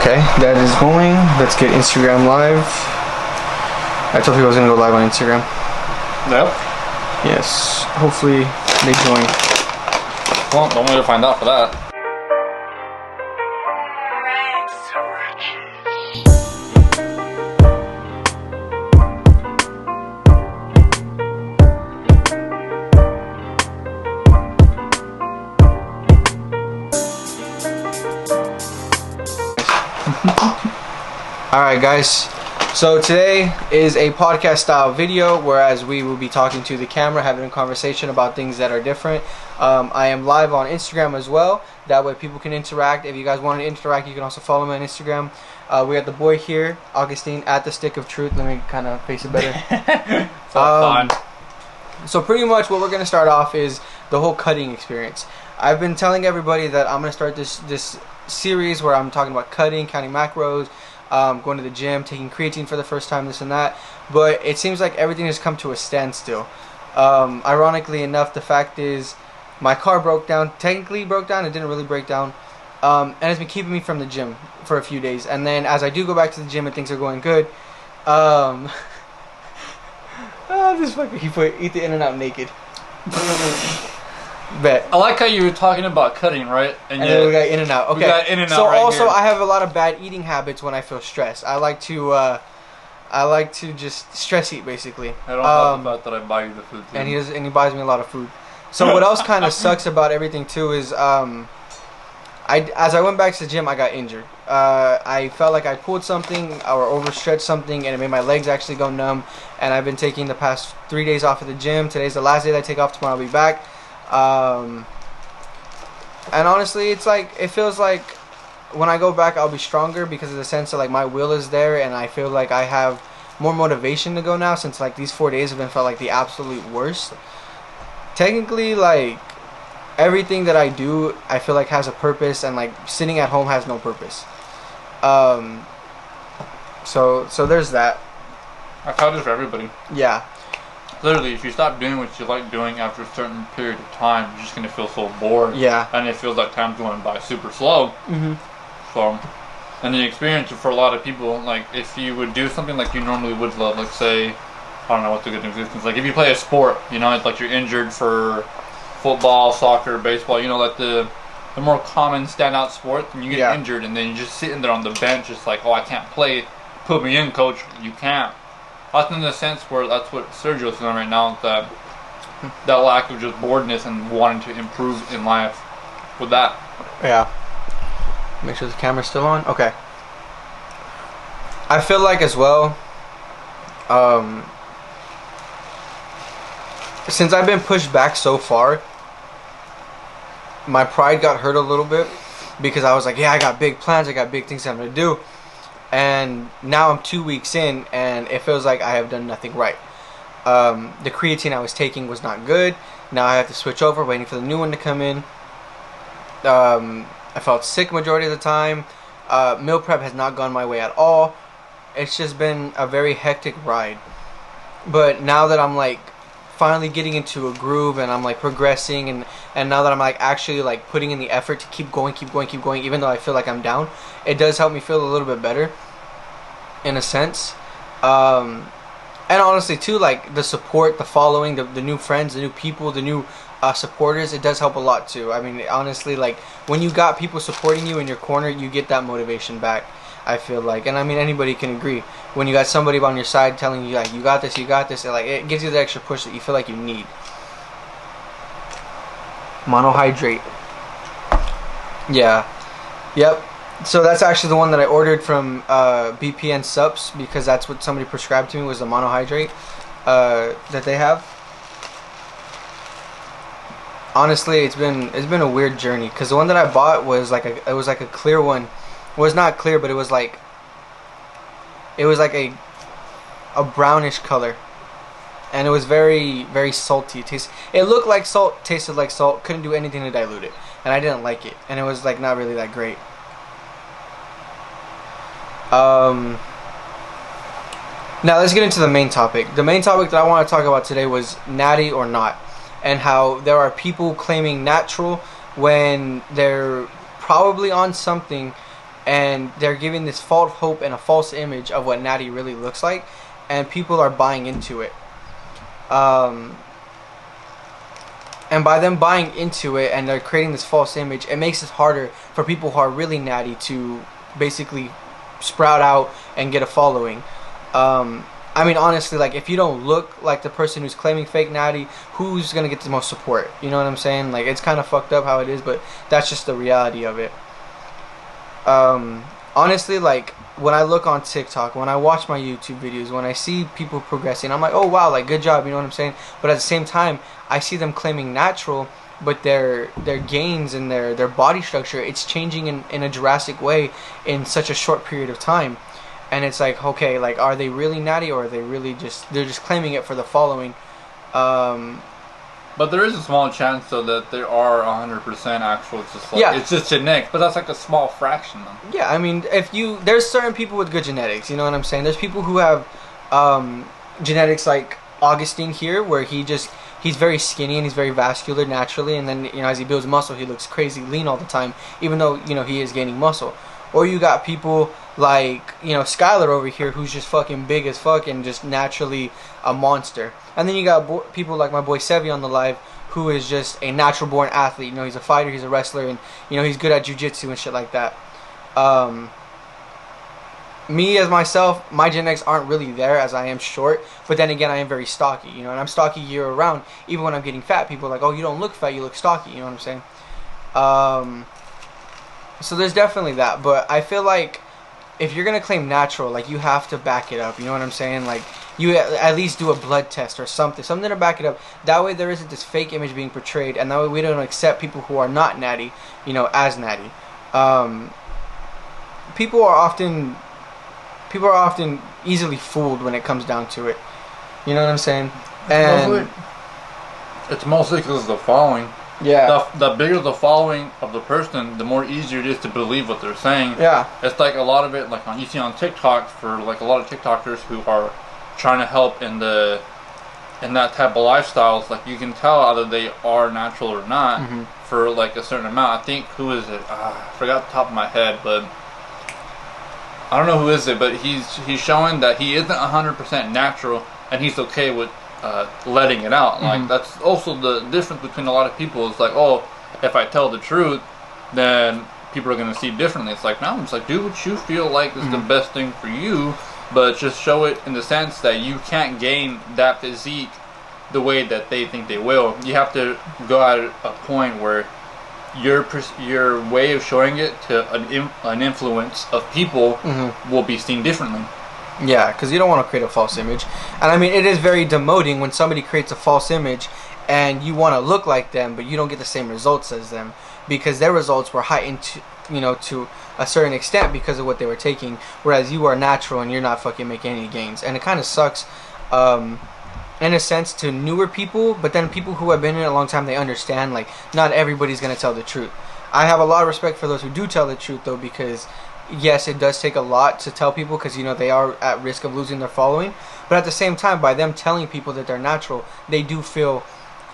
Okay, that is going. Let's get Instagram live. I told people I was going to go live on Instagram. Yep. Yes. Hopefully they join. Well, don't wait to find out for that. Alright guys, so today is a podcast style video, whereas we will be talking to the camera, having a conversation about things that are different. I am live on Instagram as well, that way people can interact. If you guys want to interact, you can also follow me on Instagram. We got the boy here, Augustine, at the Stick of Truth. Let me kind of face it better. So pretty much what we're going to start off is the whole cutting experience. I've been telling everybody that I'm going to start this series where I'm talking about cutting, counting macros, going to the gym, taking creatine for the first time, this and that. But it seems like everything has come to a standstill. Ironically enough, the fact is my car broke down. Technically broke down. It didn't really break down. And it's been keeping me from the gym for a few days. And then as I do go back to the gym and things are going good, this fucker, he put eat the In-N-Out naked. Bet. I like how you were talking about cutting, right? And then we got In-N-Out. Okay. We got In-N-Out so right also here. I have a lot of bad eating habits when I feel stressed. I like to just stress eat basically. I don't talk about that. I buy you the food too. And he buys me a lot of food. So what else kind of sucks about everything too is as I went back to the gym, I got injured. I felt like I pulled something or overstretched something, and it made my legs actually go numb. And I've been taking the past 3 days off of the gym. Today's the last day that I take off. Tomorrow I'll be back. And honestly, it's like, it feels like when I go back I'll be stronger, because of the sense that like my will is there, and I feel like I have more motivation to go now, since like these 4 days have been felt like the absolute worst. Technically, like everything that I do I feel like has a purpose, and like sitting at home has no purpose. So there's that. I thought it for everybody. Yeah. Literally, if you stop doing what you like doing after a certain period of time, you're just going to feel so bored. Yeah. And it feels like time's going by super slow. Mm-hmm. So, and the experience for a lot of people, like, if you would do something like you normally would love, like, say, I don't know what's a good existence, like, if you play a sport, you know, it's like you're injured for football, soccer, baseball, you know, like the more common standout sports, and you get injured, and then you're just sitting there on the bench, just like, oh, I can't play, put me in, coach. You can't. That's in the sense where that's what Sergio's feeling right now, that lack of just boredness and wanting to improve in life with that. Yeah. Make sure the camera's still on. Okay. I feel like as well, since I've been pushed back so far, my pride got hurt a little bit, because I was like, yeah, I got big plans, I got big things I'm going to do. And now I'm 2 weeks in, and it feels like I have done nothing right. The creatine I was taking was not good. Now I have to switch over, waiting for the new one to come in. I felt sick majority of the time. Meal prep has not gone my way at all. It's just been a very hectic ride. But now that I'm like finally getting into a groove, and I'm like progressing, and now that I'm like actually like putting in the effort to keep going, even though I feel like I'm down, it does help me feel a little bit better in a sense. And honestly too, like the support, the following, the new friends, the new people, the new supporters, it does help a lot too. I mean, honestly, like when you got people supporting you in your corner, you get that motivation back, I feel like. And I mean, anybody can agree, when you got somebody on your side telling you like, you got this, it gives you the extra push that you feel like you need. Monohydrate. Yeah. Yep. So that's actually the one that I ordered from BPN Sups, because that's what somebody prescribed to me, was the monohydrate that they have. Honestly, it's been a weird journey, because the one that I bought was like a clear one. It was not clear, but it was like a brownish color, and it was very, very salty. It looked like salt, tasted like salt, couldn't do anything to dilute it, and I didn't like it, and it was like not really that great. Now let's get into the main topic. The main topic that I want to talk about today was natty or not, and how there are people claiming natural when they're probably on something and they're giving this false hope and a false image of what natty really looks like, and people are buying into it. And by them buying into it and they're creating this false image, it makes it harder for people who are really natty to basically sprout out and get a following. I mean, honestly, like, if you don't look like the person who's claiming fake natty, who's going to get the most support? You know what I'm saying? Like, it's kind of fucked up how it is, but that's just the reality of it. Honestly, like, when I look on TikTok, when I watch my YouTube videos, when I see people progressing, I'm like, oh wow, like, good job, you know what I'm saying? But at the same time, I see them claiming natural, but their gains and their body structure, it's changing in a drastic way in such a short period of time. And it's like, okay, like, are they really natty, or are they really they're just claiming it for the following? But there is a small chance, though, that there are 100% actual. It's just like, yeah, it's just genetics, but that's like a small fraction, though. Yeah, I mean, there's certain people with good genetics, you know what I'm saying? There's people who have genetics like Augustine here, where he's very skinny and he's very vascular naturally, and then, you know, as he builds muscle, he looks crazy lean all the time, even though, you know, he is gaining muscle. Or you got people like, you know, Skylar over here, who's just fucking big as fuck and just naturally a monster. And then you got people like my boy Sevi on the live, who is just a natural born athlete. You know, he's a fighter, he's a wrestler, and, you know, he's good at jiu-jitsu and shit like that. Me as myself, my genetics aren't really there, as I am short, but then again, I am very stocky, you know, and I'm stocky year round. Even when I'm getting fat, people are like, oh, you don't look fat, you look stocky, you know what I'm saying? So there's definitely that, but I feel like if you're gonna claim natural, like, you have to back it up, you know what I'm saying? Like, you at least do a blood test or something to back it up. That way there isn't this fake image being portrayed, and that way we don't accept people who are not natty, you know, as natty. People are often easily fooled when it comes down to it. You know what I'm saying? And it's mostly because of the following. Yeah. The bigger the following of the person, the more easier it is to believe what they're saying. Yeah. It's like a lot of it, like you see on TikTok, for like a lot of TikTokers who are trying to help in that type of lifestyles. Like, you can tell either they are natural or not for like a certain amount. I think, who is it? I forgot the top of my head, but I don't know who is it. But he's showing that he isn't 100% natural, and he's okay with letting it out. Like, that's also the difference between a lot of people. It's like, oh, if I tell the truth, then people are going to see differently. It's like, no, it's like, do what you feel like is the best thing for you, but just show it in the sense that you can't gain that physique the way that they think they will. You have to go at a point where your way of showing it to an influence of people will be seen differently. Yeah, because you don't want to create a false image. And I mean, it is very demoting when somebody creates a false image and you want to look like them, but you don't get the same results as them, because their results were heightened to a certain extent because of what they were taking, whereas you are natural and you're not fucking making any gains. And it kind of sucks in a sense to newer people, but then people who have been in it a long time, they understand, like, not everybody's going to tell the truth. I have a lot of respect for those who do tell the truth, though, because yes, it does take a lot to tell people, because, you know, they are at risk of losing their following. But at the same time, by them telling people that they're natural, they do feel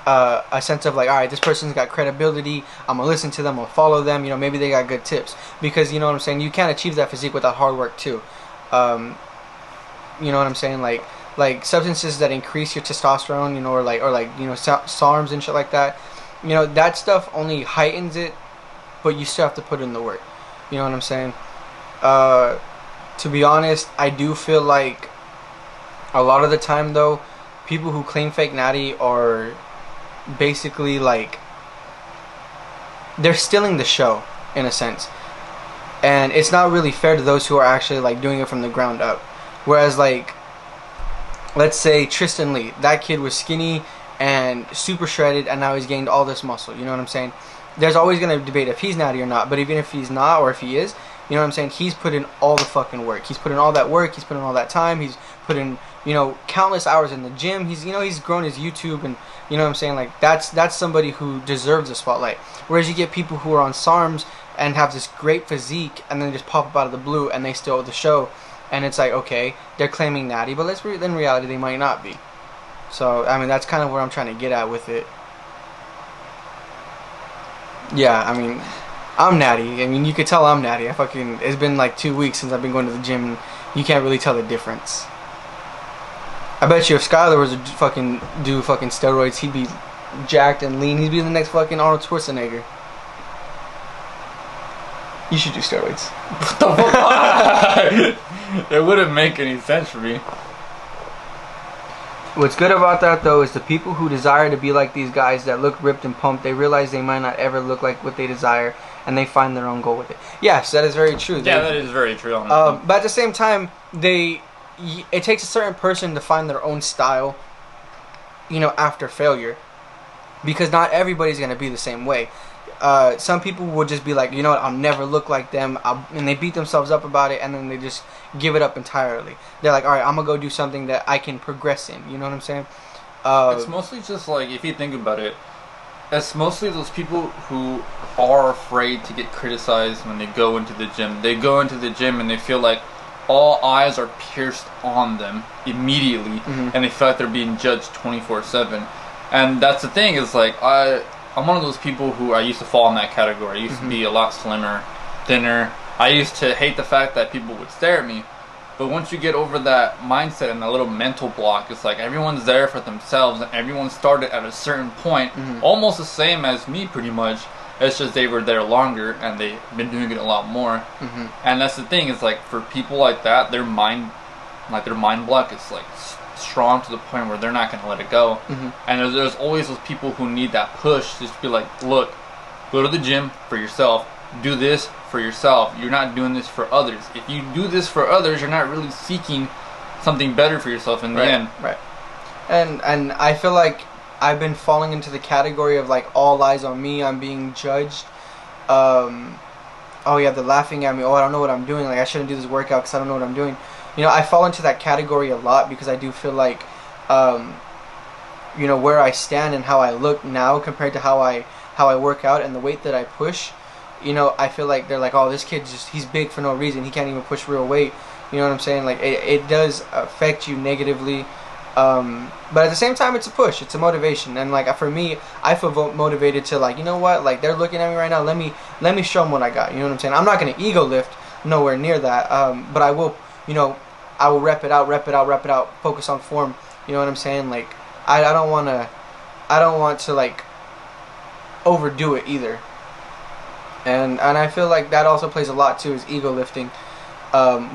a sense of like, all right, this person's got credibility, I'm gonna listen to them, I'm gonna follow them, you know, maybe they got good tips. Because, you know what I'm saying, you can't achieve that physique without hard work too. You know what I'm saying? Like substances that increase your testosterone, you know, or like you know, SARMs and shit like that, you know, that stuff only heightens it, but you still have to put in the work. You know what I'm saying? To be honest, I do feel like a lot of the time, though, people who claim fake natty are basically like, they're stealing the show in a sense, and it's not really fair to those who are actually like doing it from the ground up. Whereas, like, let's say Tristan Lee, that kid was skinny and super shredded, and now he's gained all this muscle. You know what I'm saying? There's always going to debate if he's natty or not, but even if he's not, or if he is, you know what I'm saying, he's put in all the fucking work. He's put in all that work, he's put in all that time, he's put in, you know, countless hours in the gym. He's, you know, he's grown his YouTube, and, you know what I'm saying, like, that's somebody who deserves a spotlight. Whereas you get people who are on SARMs and have this great physique, and then just pop up out of the blue, and they steal the show, and it's like, okay, they're claiming natty, but in reality, they might not be. So, I mean, that's kind of where I'm trying to get at with it. Yeah, I mean, I'm natty. I mean, you could tell I'm natty. It's been like 2 weeks since I've been going to the gym. And you can't really tell the difference. I bet you if Skylar was to do fucking steroids, he'd be jacked and lean. He'd be the next fucking Arnold Schwarzenegger. You should do steroids. What the fuck? It wouldn't make any sense for me. What's good about that though is the people who desire to be like these guys that look ripped and pumped, they realize they might not ever look like what they desire, and they find their own goal with it. Yes, that is very true. Yeah, that is very true. But at the same time, it takes a certain person to find their own style, after failure, because not everybody's gonna be the same way. Some people will just be like, you know what, I'll never look like them, and they beat themselves up about it, and then they just give it up entirely. They're like, all right, I'm gonna go do something that I can progress in. You know what I'm saying? It's mostly just like, if you think about it, it's mostly those people who are afraid to get criticized when they go into the gym. They go into the gym and they feel like all eyes are pierced on them immediately, and they feel like they're being judged 24/7. And that's the thing, is like, I'm one of those people who I used to fall in that category. I used to be a lot slimmer, thinner. I used to hate the fact that people would stare at me. But once you get over that mindset and that little mental block, it's like everyone's there for themselves, and everyone started at a certain point, almost the same as me pretty much. It's just they were there longer and they've been doing it a lot more. And that's the thing, is like, for people like that, their mind block is like strong to the point where they're not going to let it go. And there's always those people who need that push, just to be like, look, go to the gym for yourself, do this for yourself. You're not doing this for others. If you do this for others, you're not really seeking something better for yourself in the end. Right. And I feel like I've been falling into the category of like, all eyes on me, I'm being judged. Oh yeah, they're laughing at me. Oh, I don't know what I'm doing. Like, I shouldn't do this workout because I don't know what I'm doing. I fall into that category a lot because I do feel like, where I stand and how I look now compared to how I work out and the weight that I push. I feel like they're like, oh, this kid he's big for no reason. He can't even push real weight. You know what I'm saying? Like, it does affect you negatively. But at the same time, it's a push. It's a motivation. And like, for me, I feel motivated to, like, you know what? Like, they're looking at me right now. Let me show them what I got. You know what I'm saying? I'm not going to ego lift. Nowhere near that. But I will, I will rep it out, focus on form. You know what I'm saying? Like, I don't want to like overdo it either. And I feel like that also plays a lot too, is ego lifting,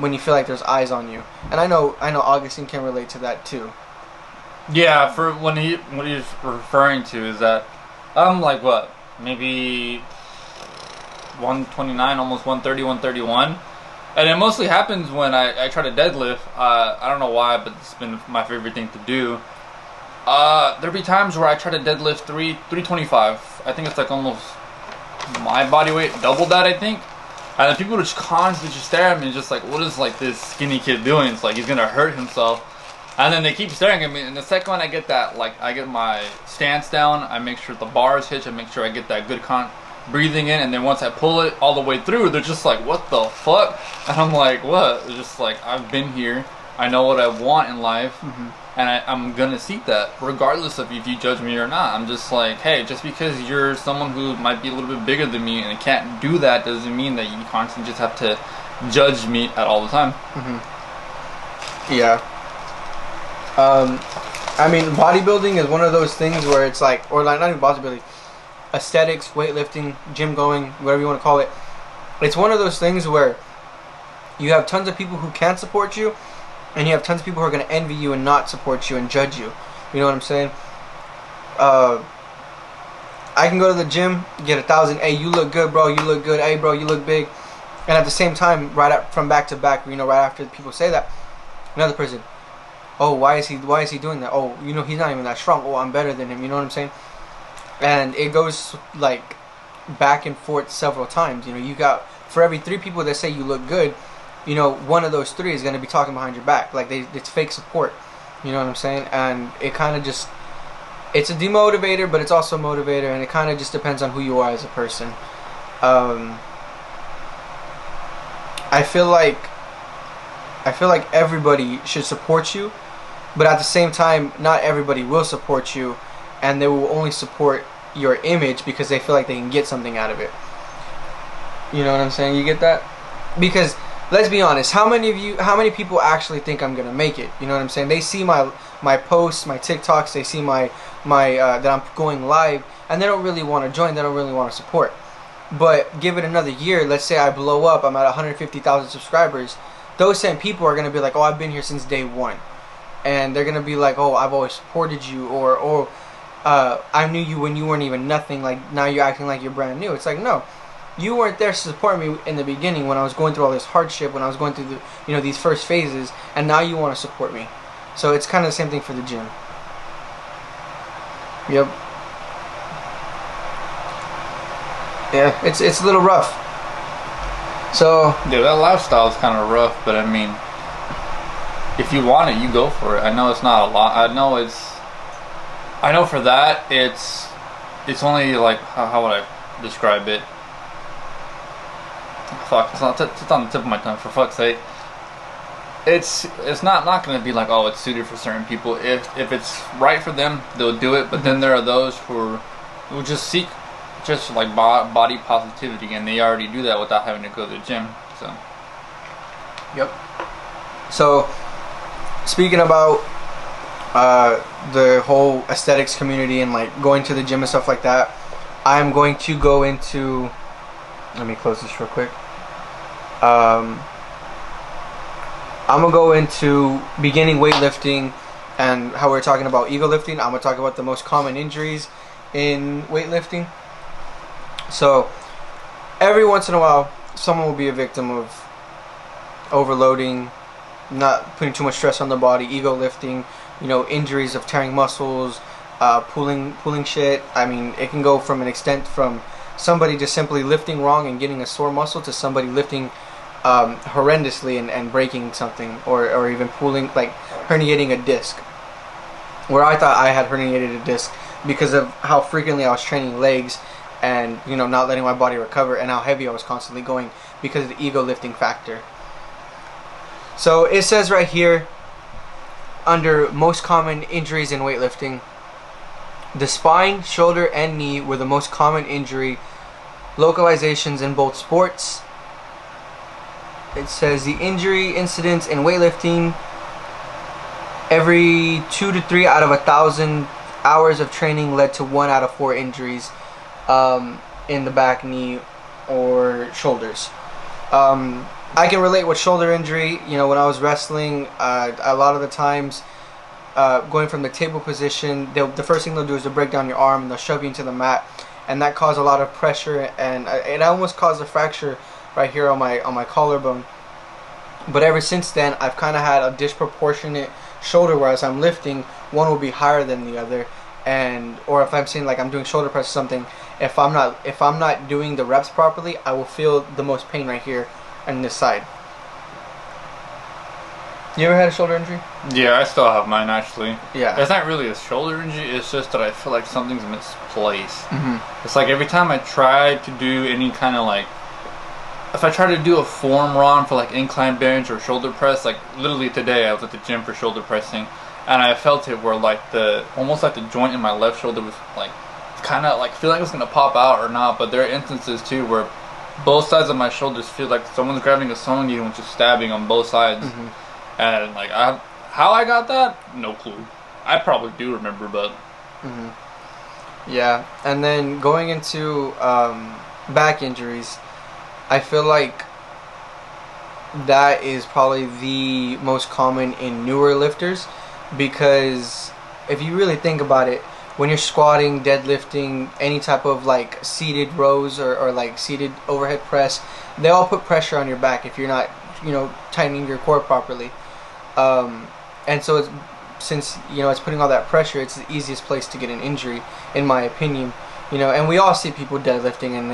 when you feel like there's eyes on you. And I know Augustine can relate to that too. Yeah, for what he's referring to is that I'm like, what, maybe 129, almost 130, 131. And it mostly happens when I try to deadlift. I don't know why, but it's been my favorite thing to do. There'll be times where I try to deadlift 325. I think it's like almost my body weight, double that, I think. And then people just constantly just stare at me, just like, what is like this skinny kid doing? It's like he's gonna hurt himself. And then they keep staring at me. And the second one I get that, like, I get my stance down, I make sure the bar is hitched, I make sure I get that good breathing in, and then once I pull it all the way through, they're just like, what the fuck? And I'm like, what? They're just like, I've been here, I know what I want in life, and I'm gonna seek that regardless of if you judge me or not. I'm just like, hey, just because you're someone who might be a little bit bigger than me and can't do that doesn't mean that you constantly just have to judge me at all the time. Yeah. I mean, bodybuilding is one of those things where it's like, or like, not even bodybuilding, aesthetics, weightlifting, gym going, whatever you want to call it. It's one of those things where you have tons of people who can support you, and you have tons of people who are going to envy you and not support you and judge you. You know what I'm saying? I can go to the gym, get 1,000. Hey, you look good, bro. You look good. Hey, bro, you look big. And at the same time, from back to back, right after people say that, another person, oh, why is he doing that? Oh, he's not even that strong. Oh, I'm better than him. You know what I'm saying? And it goes like back and forth several times. You got, for every 3 people that say you look good, one of those 3 is going to be talking behind your back. Like, it's fake support. You know what I'm saying? And it kind of just, it's a demotivator, but it's also a motivator, and it kind of just depends on who you are as a person. I feel like everybody should support you, but at the same time, not everybody will support you, and they will only support your image because they feel like they can get something out of it. You know what I'm saying? You get that? Because let's be honest, how many people actually think I'm gonna make it? You know what I'm saying? They see my posts, my TikToks, they see my that I'm going live, and they don't really want to join. They don't really want to support. But give it another year. Let's say I blow up. I'm at 150,000 subscribers. Those same people are gonna be like, "Oh, I've been here since day one," and they're gonna be like, "Oh, I've always supported you," or I knew you when you weren't even nothing. Like now you're acting like you're brand new. It's like, no, you weren't there to support me in the beginning when I was going through all this hardship, when I was going through these first phases, and now you want to support me. So it's kind of the same thing for the gym. Yep. Yeah, it's a little rough. So yeah, that lifestyle is kind of rough, but I mean, if you want it, you go for it. I know it's not a lot. I know for that it's only like how would I describe it? Fuck, it's on the tip of my tongue. For fuck's sake, it's not going to be like, oh, it's suited for certain people. If it's right for them, they'll do it. But then there are those who just seek just like body positivity, and they already do that without having to go to the gym. So, yep. So, speaking about the whole aesthetics community and like going to the gym and stuff like that, I'm going to go into. Let me close this real quick. I'm gonna go into beginning weightlifting and how we're talking about ego lifting. I'm gonna talk about the most common injuries in weightlifting. So every once in a while, someone will be a victim of overloading, not putting too much stress on the body, ego lifting, injuries of tearing muscles, pulling shit. I mean, it can go from an extent from somebody just simply lifting wrong and getting a sore muscle to somebody lifting horrendously and breaking something, or even pulling, like herniating a disc, where I thought I had herniated a disc because of how frequently I was training legs and not letting my body recover, and how heavy I was constantly going because of the ego lifting factor. So it says right here, under most common injuries in weightlifting, the spine, shoulder, and knee were the most common injury localizations in both sports. It says the injury incidence in weightlifting, every 2 to 3 out of 1,000 hours of training led to 1 out of 4 injuries in the back, knee, or shoulders. I can relate with shoulder injury. When I was wrestling, a lot of the times, going from the table position, the first thing they'll do is they'll break down your arm and they'll shove you into the mat, and that caused a lot of pressure, and it almost caused a fracture right here on my collarbone. But ever since then, I've kind of had a disproportionate shoulder, whereas I'm lifting, one will be higher than the other, or if I'm saying like I'm doing shoulder press or something, if I'm not doing the reps properly, I will feel the most pain right here on this side. You ever had a shoulder injury? yeah, I still have mine actually. Yeah. It's not really a shoulder injury. It's just that I feel like something's misplaced. Mm-hmm. It's like every time I try to do any kind of like, if I try to do a form run for like incline bench or shoulder press, like literally today I was at the gym for shoulder pressing, and I felt it where like almost like the joint in my left shoulder was like kind of like feel like it was gonna pop out or not. But there are instances too where both sides of my shoulders feel like someone's grabbing a sewing needle and just stabbing on both sides. Mm-hmm. And like how I got that, no clue. I probably do remember, but yeah. And then going into back injuries, I feel like that is probably the most common in newer lifters, because if you really think about it, when you're squatting, deadlifting, any type of like seated rows or like seated overhead press, they all put pressure on your back if you're not tightening your core properly. And so since it's putting all that pressure, it's the easiest place to get an injury, in my opinion. And we all see people deadlifting and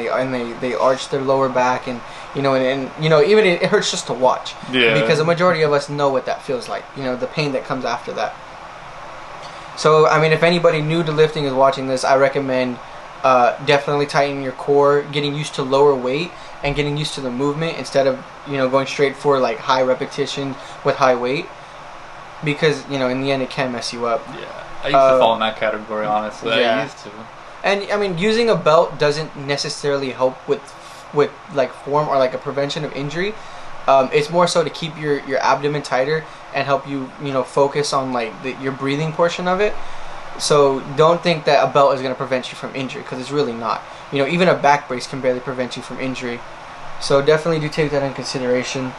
they arch their lower back, and even it hurts just to watch. Yeah. Because the majority of us know what that feels like. The pain that comes after that. So I mean, if anybody new to lifting is watching this, I recommend definitely tightening your core, getting used to lower weight, and getting used to the movement instead of going straight for like high repetition with high weight, because in the end it can mess you up. Yeah, I used to fall in that category, honestly. Yeah. I used to. And I mean, using a belt doesn't necessarily help with with like form or like a prevention of injury. It's more so to keep your abdomen tighter and help you focus on like your breathing portion of it. So don't think that a belt is going to prevent you from injury, because it's really not. Even a back brace can barely prevent you from injury. So definitely do take that in consideration.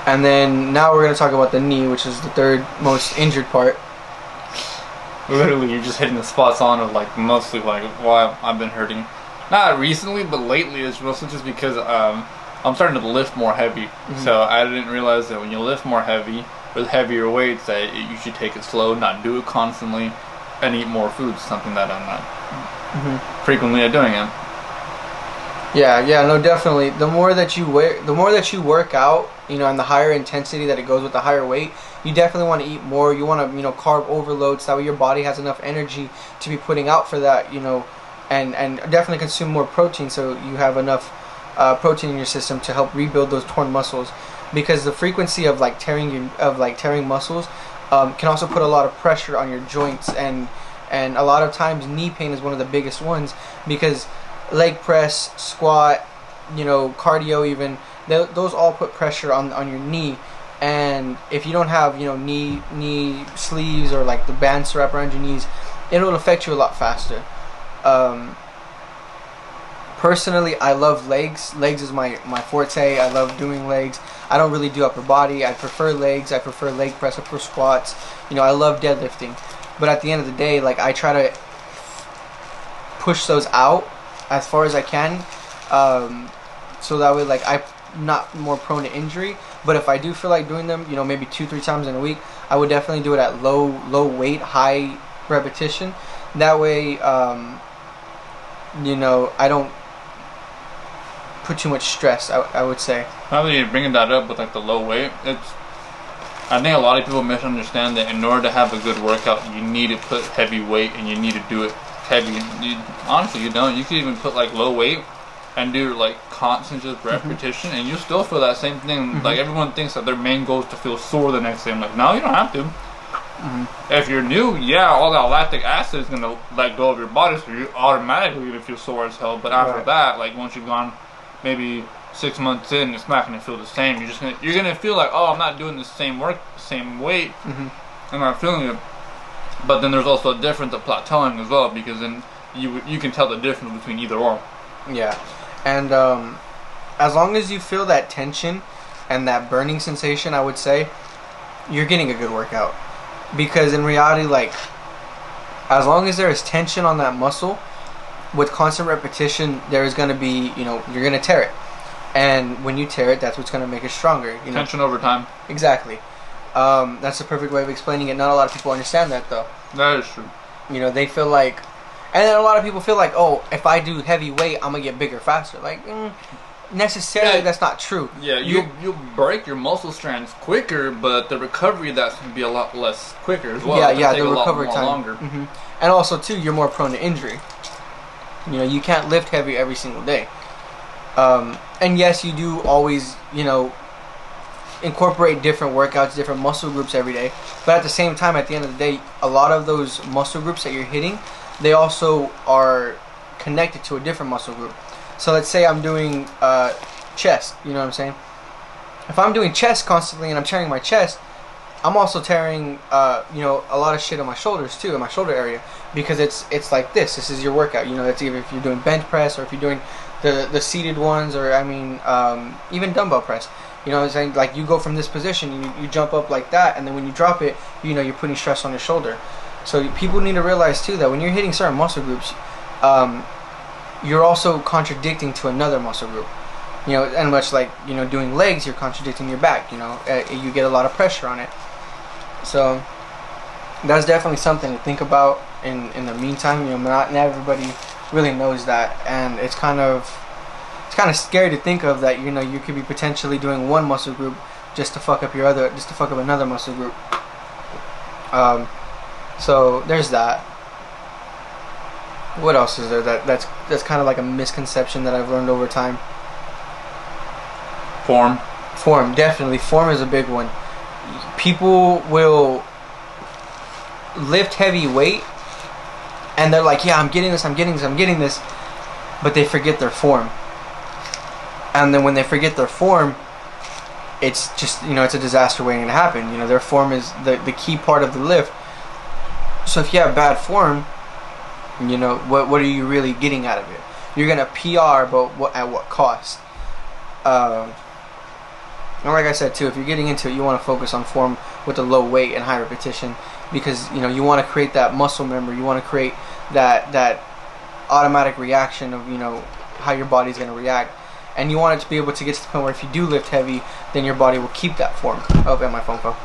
And then now we're going to talk about the knee, which is the third most injured part. Literally, you're just hitting the spots on of like mostly like why I've been hurting. Not recently, but lately it's mostly just because I'm starting to lift more heavy. So I didn't realize that when you lift more heavy with heavier weights, that you should take it slow, not do it constantly, and eat more food. Something that I'm not frequently doing. Yeah, no, definitely. The more that you work out, and the higher intensity that it goes with the higher weight, you definitely want to eat more. You want to, carb overload, so that way your body has enough energy to be putting out for that, and definitely consume more protein, so you have enough protein in your system to help rebuild those torn muscles. Because the frequency of tearing muscles can also put a lot of pressure on your joints, and a lot of times knee pain is one of the biggest ones, because leg press, squat, cardio even, those all put pressure on your knee. And if you don't have knee sleeves or like the bands to wrap around your knees, it'll affect you a lot faster. Personally, I love legs. Legs is my forte. I love doing legs. I don't really do upper body. I prefer legs. I prefer leg press. I prefer squats. I love deadlifting. But at the end of the day, like, I try to push those out as far as I can, so that way, like, I'm not more prone to injury. But if I do feel like doing them, maybe 2-3 times in a week, I would definitely do it at low weight, high repetition. That way, I don't put too much stress, I would say. Now that you're bringing that up with like the low weight, I think a lot of people misunderstand that in order to have a good workout, you need to put heavy weight and you need to do it heavy. Honestly, you don't. You can even put like low weight and do like constant just repetition, and you still feel that same thing. Like, everyone thinks that their main goal is to feel sore the next day. I'm like, no, you don't have to. If you're new, all that lactic acid is going to let go of your body, so you're automatically going to feel sore as hell. But after that, like, once you've gone maybe 6 months in, it's not going to feel the same. You're going to feel like, oh, I'm not doing the same work, same weight. I'm not feeling it. But then there's also a difference of plateauing as well, because then you can tell the difference between either or. Yeah. And as long as you feel that tension and that burning sensation, I would say you're getting a good workout. Because in reality, like, as long as there is tension on that muscle, with constant repetition, there is going to be, you're going to tear it. And when you tear it, that's what's going to make it stronger. Tension over time. Exactly. That's the perfect way of explaining it. Not a lot of people understand that, though. That is true. They feel like, and then a lot of people feel like, oh, if I do heavy weight, I'm going to get bigger faster. Like, necessarily, that's not true. Yeah, you'll break your muscle strands quicker, but the recovery of that's going to be a lot less quicker as well. Yeah, the recovery time. Longer. And also, too, you're more prone to injury. You can't lift heavy every single day. And yes, you do always, incorporate different workouts, different muscle groups every day. But at the same time, at the end of the day, a lot of those muscle groups that you're hitting, they also are connected to a different muscle group. So let's say I'm doing chest, you know what I'm saying? If I'm doing chest constantly and I'm tearing my chest, I'm also tearing, a lot of shit on my shoulders too, in my shoulder area, because it's like this. This is your workout. That's either if you're doing bench press or if you're doing the seated ones, or even dumbbell press. You know what I'm saying? Like, you go from this position, you jump up like that, and then when you drop it, you're putting stress on your shoulder. So people need to realize too that when you're hitting certain muscle groups, you're also contradicting to another muscle group. And much like, doing legs, you're contradicting your back. You get a lot of pressure on it. So that's definitely something to think about in the meantime. Not everybody really knows that, and it's kind of scary to think of that. You could be potentially doing one muscle group just to fuck up another muscle group. So there's that. What else is there that's kind of like a misconception that I've learned over time? Form, definitely. Form is a big one. People will lift heavy weight and they're like, yeah, I'm getting this. but they forget their form. And then when they forget their form, it's just, it's a disaster waiting to happen. Their form is the key part of the lift. So if you have bad form, what are you really getting out of it? You're gonna PR, but at what cost? And like I said too, if you're getting into it, you want to focus on form with a low weight and high repetition, because you want to create that muscle memory. You want to create that automatic reaction of how your body's gonna react, and you want it to be able to get to the point where if you do lift heavy, then your body will keep that form. Oh, and my phone fell.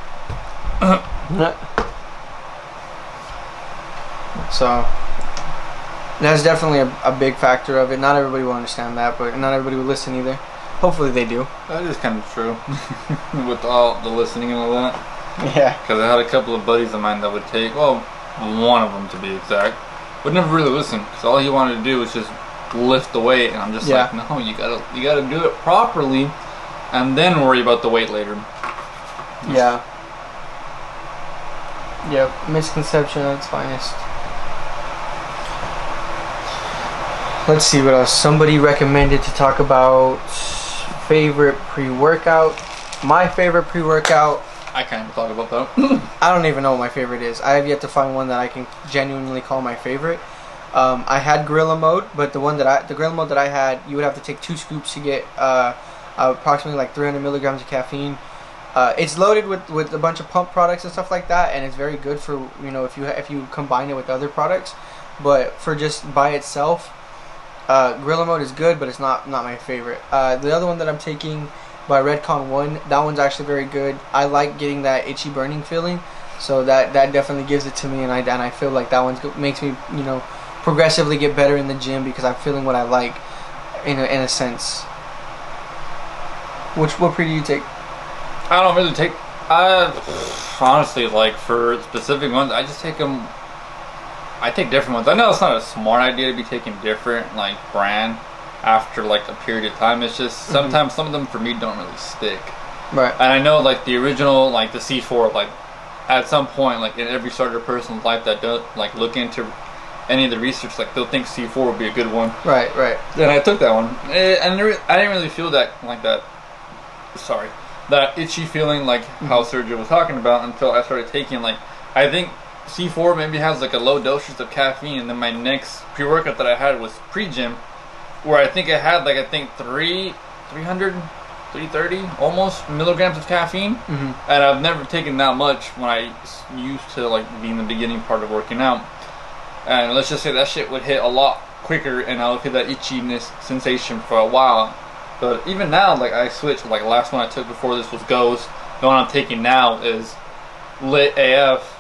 So that's definitely a big factor of it. Not everybody will understand that, but not everybody will listen either. Hopefully they do. That is kind of true. With all the listening and all that. Yeah. Because I had a couple of buddies of mine that would take, well, one of them to be exact, would never really listen. Because all he wanted to do was just lift the weight. And I'm just like, no, you gotta do it properly and then worry about the weight later. Yeah. Yep. Misconception at its finest. Let's see what else. Somebody recommended to talk about favorite pre-workout. My favorite pre-workout. I can't talk about that. I don't even know what my favorite is. I have yet to find one that I can genuinely call my favorite. I had Gorilla Mode, but the Gorilla Mode that I had, you would have to take 2 scoops to get approximately like 300 milligrams of caffeine. It's loaded with a bunch of pump products and stuff like that, and it's very good for if you combine it with other products. But for just by itself, Gorilla Mode is good, but it's not my favorite. The other one that I'm taking by Redcon 1, that one's actually very good. I like getting that itchy burning feeling, so that definitely gives it to me, and I feel like that one makes me progressively get better in the gym because I'm feeling what I like in a sense. What pre do you take? I don't really take. Honestly, like for specific ones, I just take them. I take different ones. I know it's not a smart idea to be taking different like brand after like a period of time. It's just sometimes some of them for me don't really stick. Right. And I know like the original like the C4, like at some point like in every starter person's life that does like look into any of the research, like they'll think C4 would be a good one. Right. And I took that one, and I didn't really feel that like that. Sorry, that itchy feeling like how Sergio was talking about until I started taking like I think C4 maybe has like a low dosage of caffeine, and then my next pre-workout that I had was pre-gym, where I think it had like 330 almost milligrams of caffeine, and I've never taken that much when I used to like be in the beginning part of working out. And let's just say that shit would hit a lot quicker, and I would feel that itchiness sensation for a while. But even now, like I switched. Like the last one I took before this was Ghost. The one I'm taking now is Lit AF.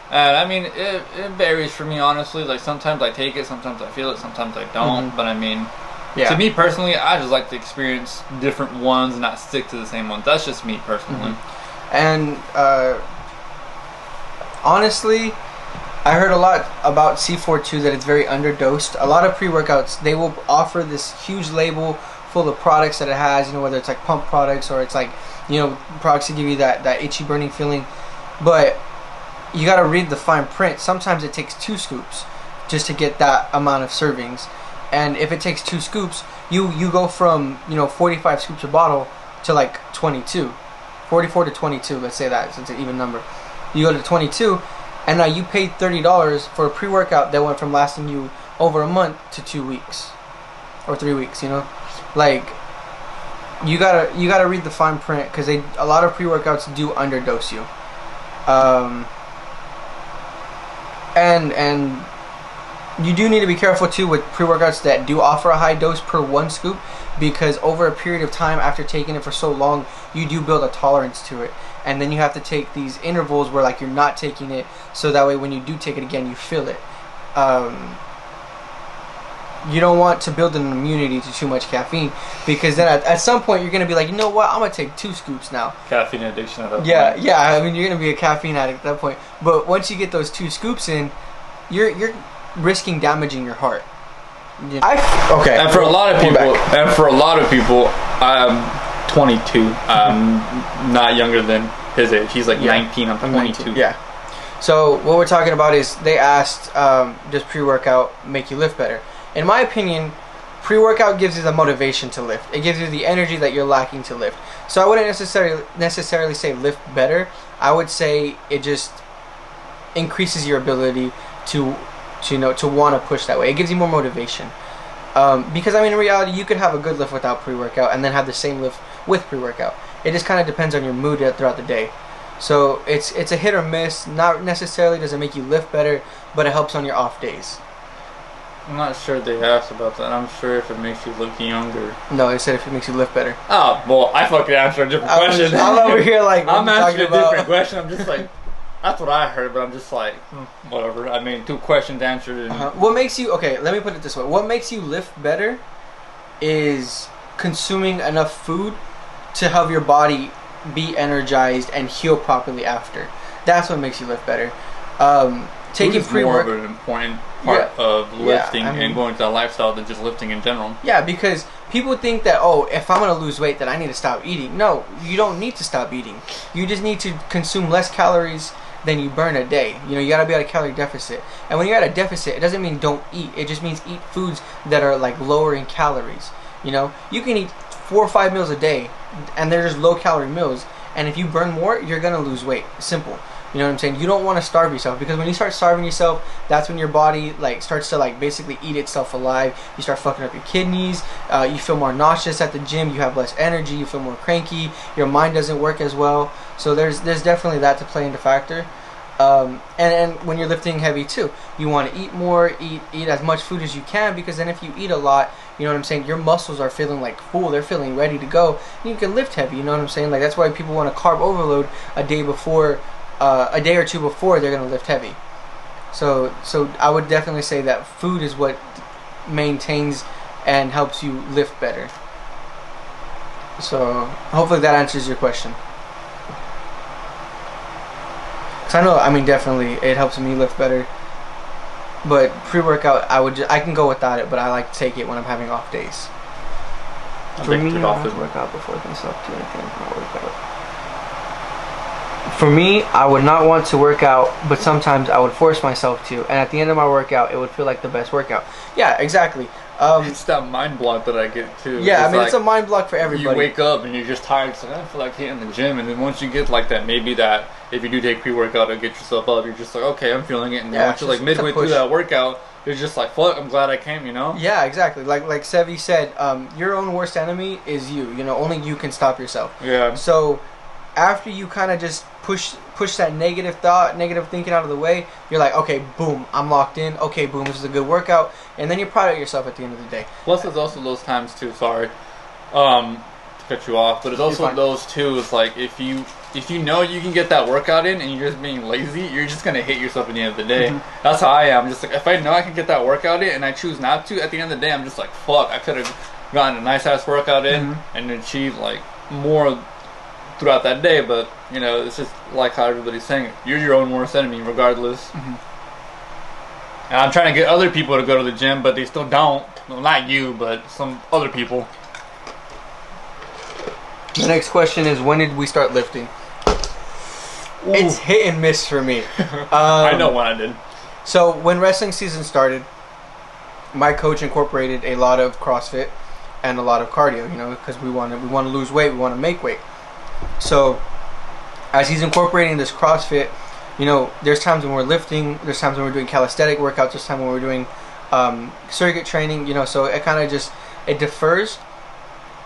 And I mean, it varies for me, honestly. Like sometimes I take it, sometimes I feel it, sometimes I don't. But I mean, to me personally, I just like to experience different ones and not stick to the same ones. That's just me personally. And honestly, I heard a lot about C4 too, that it's very underdosed. A lot of pre-workouts, they will offer this huge label full of products that it has, whether it's like pump products or it's like, products to give you that itchy burning feeling. But you got to read the fine print. Sometimes it takes 2 scoops just to get that amount of servings. And if it takes 2 scoops, you go from 45 scoops a bottle to like 22, 44 to 22. Let's say that, so it's an even number. You go to 22, and now you paid $30 for a pre-workout that went from lasting you over a month to 2 weeks or 3 weeks. Like you gotta read the fine print, because a lot of pre-workouts do underdose you. And you do need to be careful too with pre-workouts that do offer a high dose per 1 scoop, because over a period of time after taking it for so long, you do build a tolerance to it, and then you have to take these intervals where like you're not taking it, so that way when you do take it again, you feel it. You don't want to build an immunity to too much caffeine, because then at some point you're gonna be like, you know what, I'm gonna take 2 scoops now. Caffeine addiction at that point. Yeah. I mean, you're gonna be a caffeine addict at that point. But once you get those 2 scoops in, you're risking damaging your heart. Okay. And for a lot of people, I'm 22. I'm not younger than his age. He's like 19. I'm 22. 19, yeah. So what we're talking about is they asked, does pre-workout make you lift better? In my opinion, Pre-workout gives you the motivation to lift. It gives you the energy that you're lacking to lift. So I wouldn't necessarily say lift better. I would say it just increases your ability to want to push that way. It gives you more motivation. Because I mean, in reality, you could have a good lift without pre-workout and then have the same lift with pre-workout. It just kind of depends on your mood throughout the day. So it's a hit or miss. Not necessarily does it make you lift better, but it helps on your off days. I'm not sure they asked about that. I'm sure if it makes you look younger. No, they said if it makes you lift better. Oh, well, I fucking answered a different question. I'm over here like, I'm answering a different question. I'm just like, that's what I heard, but I'm just like, whatever. I mean, 2 questions answered. And What makes you, okay, let me put it this way. What makes you lift better is consuming enough food to have your body be energized and heal properly after. That's what makes you lift better. Taking pre-work more of an important part of lifting and going to that lifestyle than just lifting in general. Yeah, because people think that, oh, if I'm going to lose weight, then I need to stop eating. No, you don't need to stop eating. You just need to consume less calories than you burn a day. You got to be at a calorie deficit. And when you're at a deficit, it doesn't mean don't eat. It just means eat foods that are like lower in calories. You can eat 4 or 5 meals a day, and they're just low calorie meals. And if you burn more, you're going to lose weight. Simple. You know what I'm saying? You don't want to starve yourself, because when you start starving yourself, that's when your body starts to basically eat itself alive. You start fucking up your kidneys. You feel more nauseous at the gym. You have less energy. You feel more cranky. Your mind doesn't work as well. So there's definitely that to play into factor. And when you're lifting heavy too, you want to eat more, eat as much food as you can, because then if you eat a lot, you know what I'm saying, your muscles are feeling full, they're feeling ready to go, and you can lift heavy. You know what I'm saying? That's why people want to carb overload a day or two before they're gonna lift heavy. So I would definitely say that food is what maintains and helps you lift better. So hopefully that answers your question. Cause I know, definitely it helps me lift better. But pre-workout, I can go without it, but I like to take it when I'm having off days. For me, I have to work out before I can stop doing anything for my workout. For me, I would not want to work out, but sometimes I would force myself to, and at the end of my workout, it would feel like the best workout. Yeah, exactly. It's that mind block that I get too. Yeah, it's a mind block for everybody. You wake up and you're just tired. It's like, I feel like hitting the gym, and then once you get like that, maybe that if you do take pre-workout and get yourself up, you're just like, okay, I'm feeling it. And then once you're midway through that workout, you're just like, fuck, I'm glad I came. Yeah, exactly. Like Sevi said, your own worst enemy is you. Only you can stop yourself. Yeah. So after you kind of just push that negative thinking out of the way, you're like, okay, boom, I'm locked in. Okay, boom, this is a good workout, and then you're proud of yourself at the end of the day. Plus, there's also those times too. Sorry, to cut you off, but it's also those too. It's like if you know you can get that workout in and you're just being lazy, you're just gonna hate yourself at the end of the day. Mm-hmm. That's how I am. Just like if I know I can get that workout in and I choose not to, at the end of the day, I'm just like, fuck, I could have gotten a nice ass workout in and achieved more throughout that day, but it's just like how everybody's saying, you're your own worst enemy regardless. And I'm trying to get other people to go to the gym, but they still don't. Well, not you, but some other people. The next question is, when did we start lifting? Ooh. It's hit and miss for me. I know when I did. So when wrestling season started, my coach incorporated a lot of CrossFit and a lot of cardio, because we want to lose weight, we want to make weight. So as he's incorporating this CrossFit, there's times when we're lifting, there's times when we're doing calisthenic workouts, there's times when we're doing circuit training, so it kind of it differs.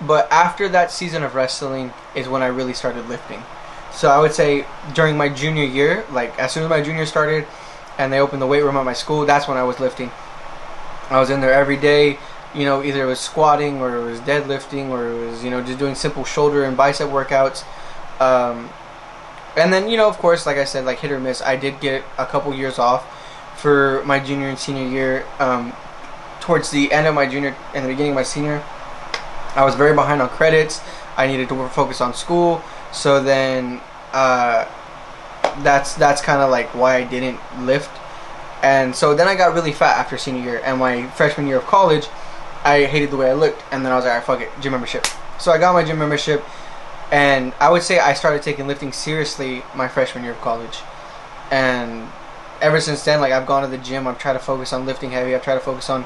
But after that season of wrestling is when I really started lifting. So I would say during my junior year, as soon as my junior started and they opened the weight room at my school, that's when I was lifting. I was in there every day. Either it was squatting or it was deadlifting or it was, just doing simple shoulder and bicep workouts. And then, of course, like I said, hit or miss. I did get a couple years off for my junior and senior year. Towards the end of my junior and the beginning of my senior, I was very behind on credits. I needed to focus on school. So then that's kind of why I didn't lift. And so then I got really fat after senior year. And my freshman year of college, I hated the way I looked, and then I was like, alright, fuck it, gym membership. So I got my gym membership, and I would say I started taking lifting seriously my freshman year of college. And ever since then, I've gone to the gym, I've tried to focus on lifting heavy, I've tried to focus on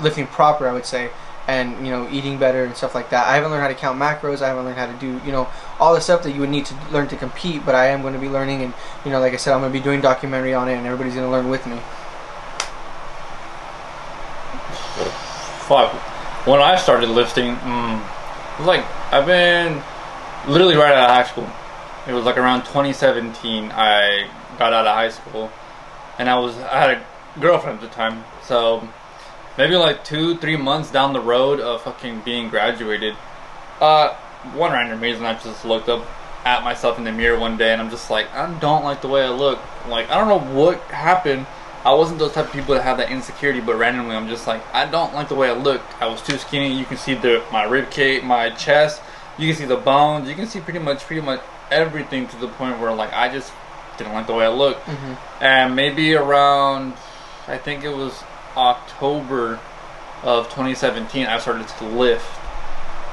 lifting proper, I would say. and eating better and stuff like that. I haven't learned how to count macros. I haven't learned how to do all the stuff that you would need to learn to compete. But I am going to be learning, and like I said, I'm going to be doing documentary on it, and everybody's going to learn with me. Fuck. When I started lifting, it was like I've been literally right out of high school. It was like around 2017. I got out of high school, and I had a girlfriend at the time. So maybe like 2-3 months down the road of fucking being graduated, one random reason I just looked up at myself in the mirror one day, and I'm just like, I don't like the way I look. Like, I don't know what happened. I wasn't those type of people that have that insecurity, but randomly I'm just like, I don't like the way I looked. I was too skinny. You can see my rib cage, my chest. You can see the bones. You can see pretty much everything, to the point where like I just didn't like the way I looked. And maybe around, I think it was October of 2017, I started to lift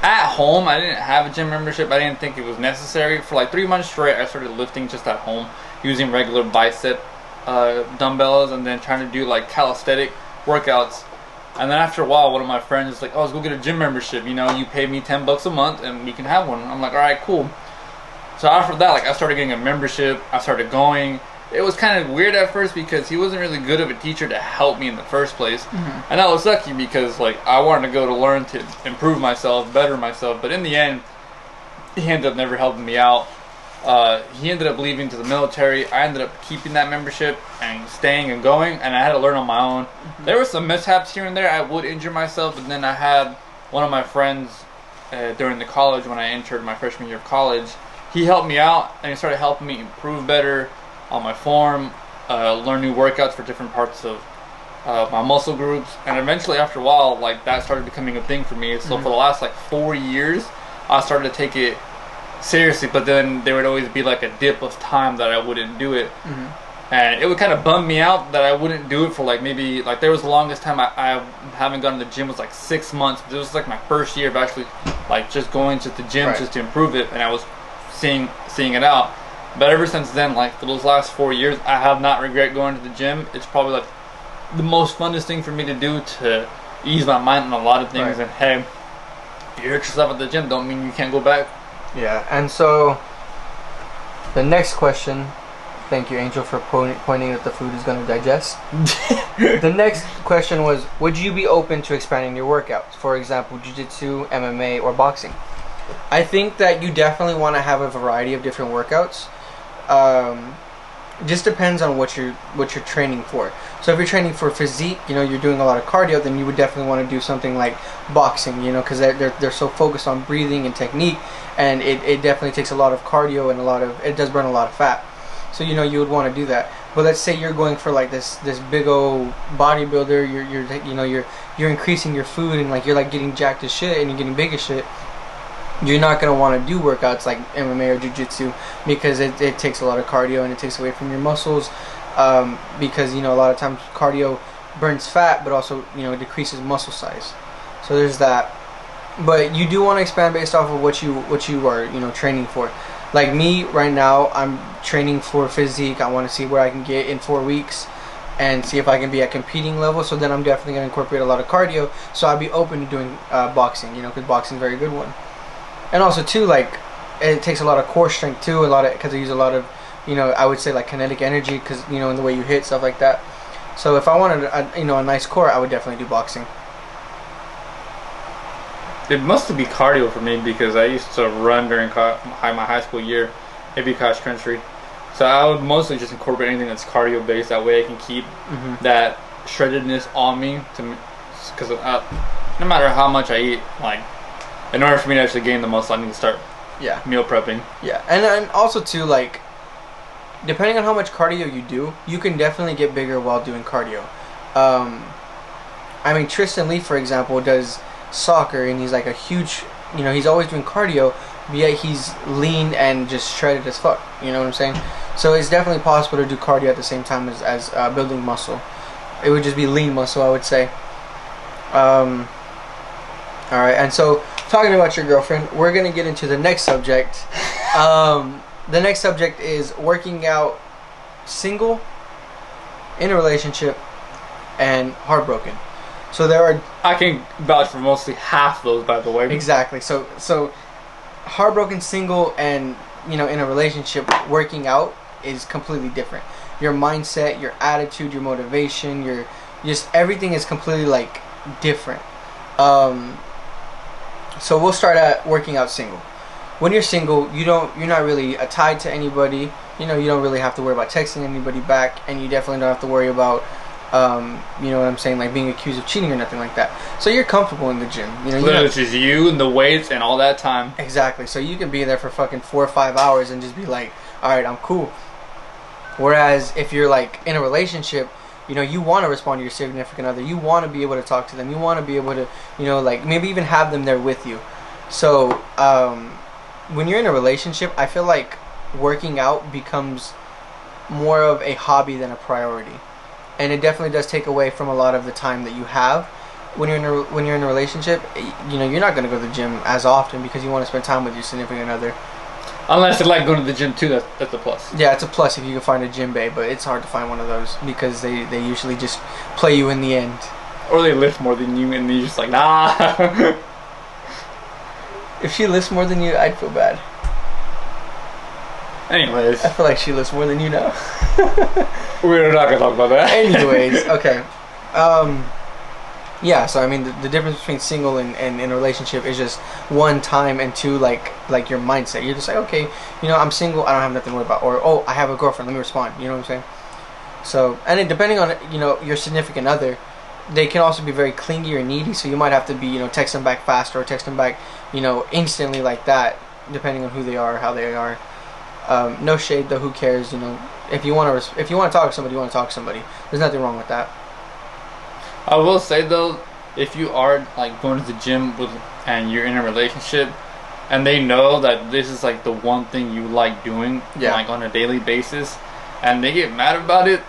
at home. I didn't have a gym membership. I didn't think it was necessary. For like 3 months straight, I started lifting just at home using regular bicep dumbbells, and then trying to do like calisthenic workouts. And then after a while, one of my friends was like, oh, let's go get a gym membership. You pay me $10 a month and we can have one. I'm like, all right, cool. So after that, like, I started getting a membership. I started going. It was kind of weird at first because he wasn't really good of a teacher to help me in the first place. And I was lucky because like I wanted to go to learn to improve myself, better myself. But in the end, he ended up never helping me out. He ended up leaving to the military. I ended up keeping that membership and staying and going, and I had to learn on my own. There were some mishaps here and there. I would injure myself, but then I had one of my friends during the college, when I entered my freshman year of college, he helped me out, and he started helping me improve better on my form, learn new workouts for different parts of my muscle groups, and eventually after a while, like, that started becoming a thing for me. So for the last like 4 years, I started to take it seriously, but then there would always be like a dip of time that I wouldn't do it. And it would kind of bum me out that I wouldn't do it for like maybe, like, there was the longest time I haven't gone to the gym was like 6 months. It was like my first year of actually like just going to the gym just to improve it, and I was seeing it out. But ever since then, like for those last 4 years, I have not regret going to the gym. It's probably like the most funnest thing for me to do to ease my mind on a lot of things. And hey, if you hurt yourself at the gym, don't mean you can't go back. Yeah, and so the next question, thank you, Angel, for pointing that the food is going to digest. The next question was, would you be open to expanding your workouts? For example, jiu-jitsu, MMA, or boxing? I think that you definitely want to have a variety of different workouts. Just depends on what you're training for. So if you're training for physique, you're doing a lot of cardio, then you would definitely want to do something like boxing, because they're so focused on breathing and technique, and it definitely takes a lot of cardio and it does burn a lot of fat. So you would want to do that. But let's say you're going for like this big old bodybuilder, you're increasing your food, and like you're like getting jacked as shit and you're getting big as shit. You're not going to want to do workouts like MMA or jiu-jitsu because it takes a lot of cardio and it takes away from your muscles, because a lot of times cardio burns fat but also decreases muscle size. So there's that. But you do want to expand based off of what you are training for. Like me right now, I'm training for physique. I want to see where I can get in 4 weeks and see if I can be at competing level. So then I'm definitely going to incorporate a lot of cardio. So I'd be open to doing boxing, because boxing is a very good one. And also too, like, it takes a lot of core strength too, because I use a lot of, I would say like kinetic energy, because in the way you hit, stuff like that. So if I wanted a nice core, I would definitely do boxing. It must be cardio for me because I used to run during my high school year, maybe cross country. So I would mostly just incorporate anything that's cardio based. That way I can keep that shreddedness on me, because no matter how much I eat, like, in order for me to actually gain the muscle, I need to start meal prepping. Yeah, and also too, like, depending on how much cardio you do, you can definitely get bigger while doing cardio. I mean, Tristan Lee, for example, does soccer, and he's like a huge, he's always doing cardio, but yet he's lean and just shredded as fuck. You know what I'm saying? So it's definitely possible to do cardio at the same time as building muscle. It would just be lean muscle, I would say. Alright, and so talking about your girlfriend, we're going to get into the next subject. The next subject is working out single, in a relationship, and heartbroken. So there are... I can vouch for mostly half those, by the way. Exactly. So heartbroken single and, in a relationship, working out is completely different. Your mindset, your attitude, your motivation, just everything is completely like different. So we'll start at working out single. When you're single, you're not really tied to anybody. You don't really have to worry about texting anybody back, and you definitely don't have to worry about, you know what I'm saying, like being accused of cheating or nothing like that. So you're comfortable in the gym. It's just you and the weights and all that time. Exactly. So you can be there for fucking 4 or 5 hours and just be like, all right, I'm cool. Whereas if you're like in a relationship, you want to respond to your significant other. You want to be able to talk to them. You want to be able to, like maybe even have them there with you. So when you're in a relationship, I feel like working out becomes more of a hobby than a priority, and it definitely does take away from a lot of the time that you have when you're in a relationship. You're not going to go to the gym as often because you want to spend time with your significant other. Unless they like going to the gym too, that's a plus. Yeah, it's a plus if you can find a gym bae, but it's hard to find one of those because they usually just play you in the end. Or they lift more than you and you're just like, nah. If she lifts more than you, I'd feel bad. Anyways. I feel like she lifts more than you now. We're not going to talk about that. Anyways, okay. Yeah, so I mean, the difference between single and in a relationship is just one, time, and two, like your mindset. You're just like, okay, I'm single, I don't have nothing to worry about. Or, oh, I have a girlfriend, let me respond. You know what I'm saying? So, and then depending on, your significant other, they can also be very clingy or needy. So you might have to be, text them back faster or text them back, instantly like that, depending on who they are, how they are. No shade though, who cares? If you want to talk to somebody, you want to talk to somebody. There's nothing wrong with that. I will say though, if you are like going to the gym and you're in a relationship, and they know that this is like the one thing you like doing, like on a daily basis, and they get mad about it,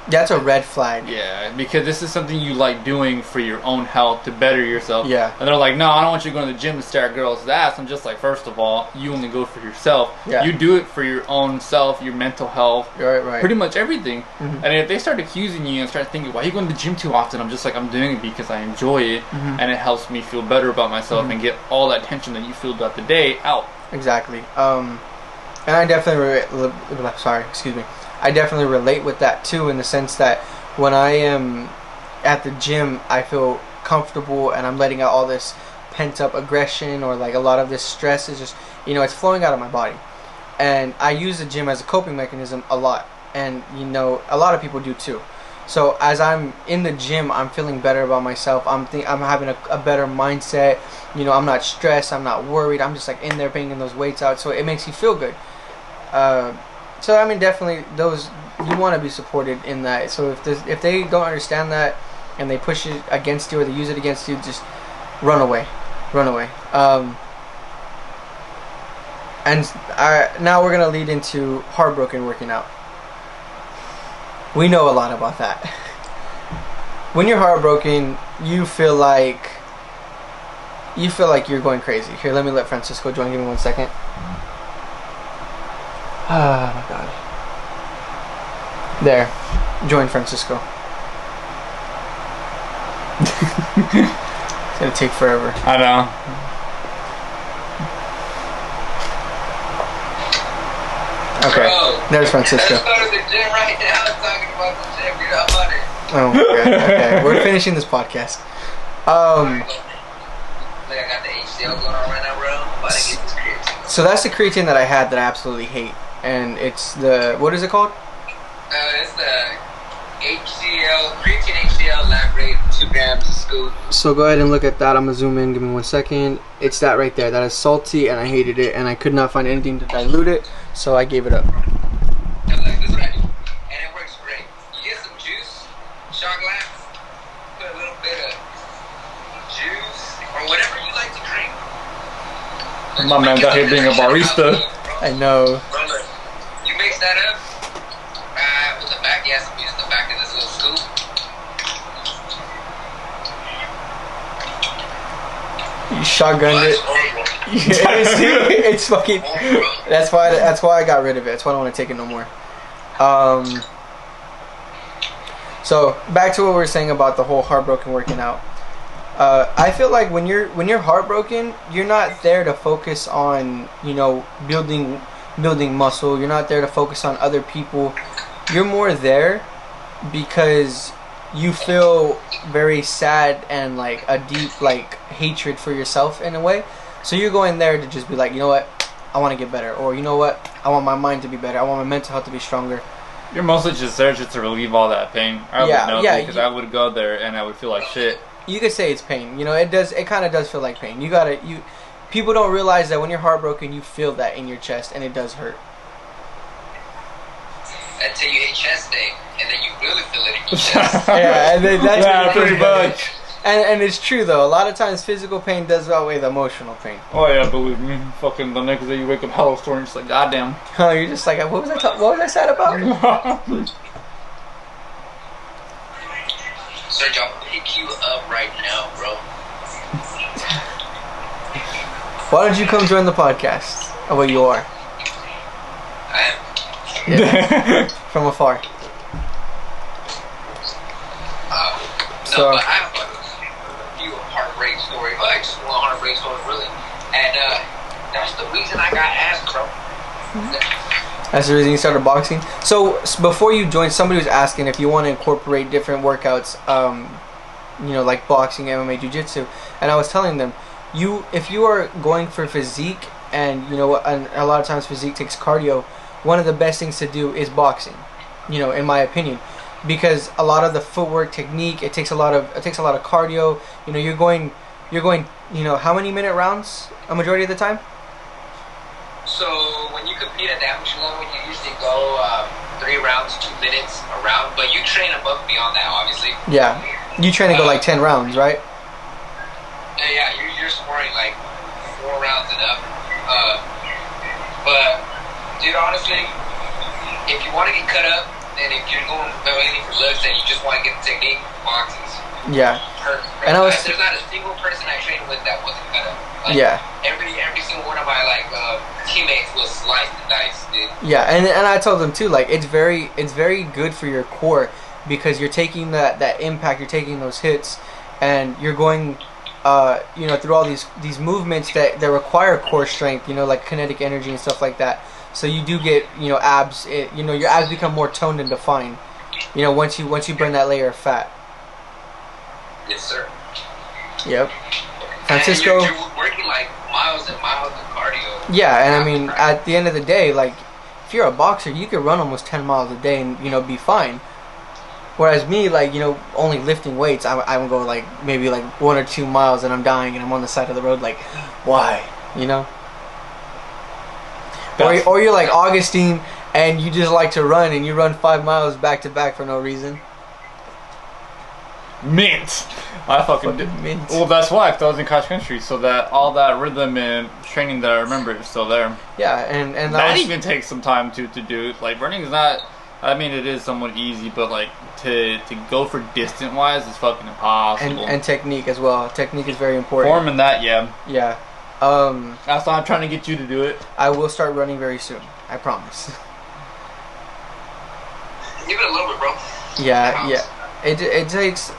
that's a red flag. Yeah, because this is something you like doing for your own health to better yourself. Yeah. And they're like, no, I don't want you to go to the gym to stare at girls' ass. I'm just like, first of all, you only go for yourself. Yeah. You do it for your own self, your mental health. Right. Pretty much everything. Mm-hmm. And if they start accusing you and start thinking, why are you going to the gym too often? I'm just like, I'm doing it because I enjoy it. Mm-hmm. And it helps me feel better about myself and get all that tension that you feel throughout the day out. Exactly. And I definitely I definitely relate with that too, in the sense that when I am at the gym, I feel comfortable and I'm letting out all this pent up aggression, or like a lot of this stress is just, it's flowing out of my body. And I use the gym as a coping mechanism a lot. And, a lot of people do too. So as I'm in the gym, I'm feeling better about myself. I'm having a better mindset. I'm not stressed. I'm not worried. I'm just like in there banging those weights out. So it makes you feel good. So I mean, definitely those, you want to be supported in that. So if they don't understand that and they push it against you or they use it against you, just run away. And now we're gonna lead into heartbroken working out. We know a lot about that. When you're heartbroken, you feel like you're going crazy. Here, let Francisco join. Give me 1 second. Oh my god. There. Join Francisco. It's gonna take forever. I know. Okay. Bro, there's Francisco. let's go to the gym right now talking about the gym. You're not on it. Oh my god. Okay. We're finishing this podcast. Like I got the HCL going on right now, bro. I'm about to get this creatine. So that's the creatine that I had that I absolutely hate. And it's the, what is it called? It's the creatine HCL lab rate, 2 grams a scoop. So go ahead and look at that. I'm gonna zoom in. Give me 1 second. It's that right there. That is salty, and I hated it, and I could not find anything to dilute it, so I gave it up. This is what I do, and it works great. You get some juice, shot glass, put a little bit of juice or whatever you like to drink. My man's out here being a barista. I know. Bro, look, you mix that up with the back. Yes, I'm using the back of this little scoop. You shotgunned it. It's fucking. That's why I got rid of it. That's why I don't want to take it no more. So back to what we were saying about the whole heartbroken working out. I feel like when you're heartbroken, you're not there to focus on building muscle. You're not there to focus on other people. You're more there because you feel very sad and like a deep like hatred for yourself in a way. So you're going there to just be like, you know what, I want to get better, or you know what, I want my mind to be better. I want my mental health to be stronger. You're mostly just there just to relieve all that pain. I would know because I would go there and I would feel like shit. You could say it's pain. It kind of does feel like pain. People don't realize that when you're heartbroken, you feel that in your chest, and it does hurt. Until you hit chest day, and then you really feel it in your chest. Yeah, and then that's pretty much. And it's true though. A lot of times, physical pain does outweigh the emotional pain. Oh yeah, believe me. Fucking the next day you wake up hella sore and it's like, goddamn. Oh, you're just like, what was I sad about? Serge, I'll pick you up right now, bro. Why don't you come join the podcast? Oh, well, you are. I am. Yeah. From afar. No, but I have a few heartbreak stories. Well, just one heartbreak story, really. And that's the reason I got asked, bro. That's the reason you started boxing? So before you joined, somebody was asking if you want to incorporate different workouts, like boxing, MMA, jiu-jitsu. And I was telling them, if you are going for physique, and and a lot of times physique takes cardio, one of the best things to do is boxing, in my opinion. Because a lot of the footwork technique, it takes a lot of cardio. You're going, how many minute rounds a majority of the time? So when you compete at the amateur level, you usually go 3 rounds, 2 minutes a round, but you train above and beyond that, obviously. Yeah, you train to go like 10 rounds, right? Yeah, you're scoring like 4 rounds and up. But dude, honestly, if you want to get cut up, and if you're going mainly for looks and you just want to get the technique, boxing's perfect. And there's not a single person I trained with that wasn't cut up. Like, every single one of my teammates was sliced and diced, dude. Yeah, and I told them too, like it's very good for your core because you're taking that impact, you're taking those hits, and you're going through all these movements that require core strength, like kinetic energy and stuff like that. So you do get abs. Your abs become more toned and defined. Once you burn that layer of fat. Yes, sir. Yep. Francisco. And you're working like miles and miles of cardio. Yeah, and I mean, at the end of the day, like if you're a boxer, you could run almost 10 miles a day and be fine. Whereas me, like only lifting weights, I'm going like maybe like 1 or 2 miles and I'm dying and I'm on the side of the road like, why? Or you're like Augustine and you just like to run and you run 5 miles back to back for no reason. Mint. I fucking did. Mint. Well, that's why, 'cause I was in cross country, so that all that rhythm and training that I remember is still there. Yeah, and that even takes some time to do. Like running is not. I mean, it is somewhat easy, but like to go for distance wise is fucking impossible. And technique as well. Technique is very important. Form and that, yeah. Yeah. That's why I'm trying to get you to do it. I will start running very soon. I promise. Give it a little bit, bro. Yeah. It takes.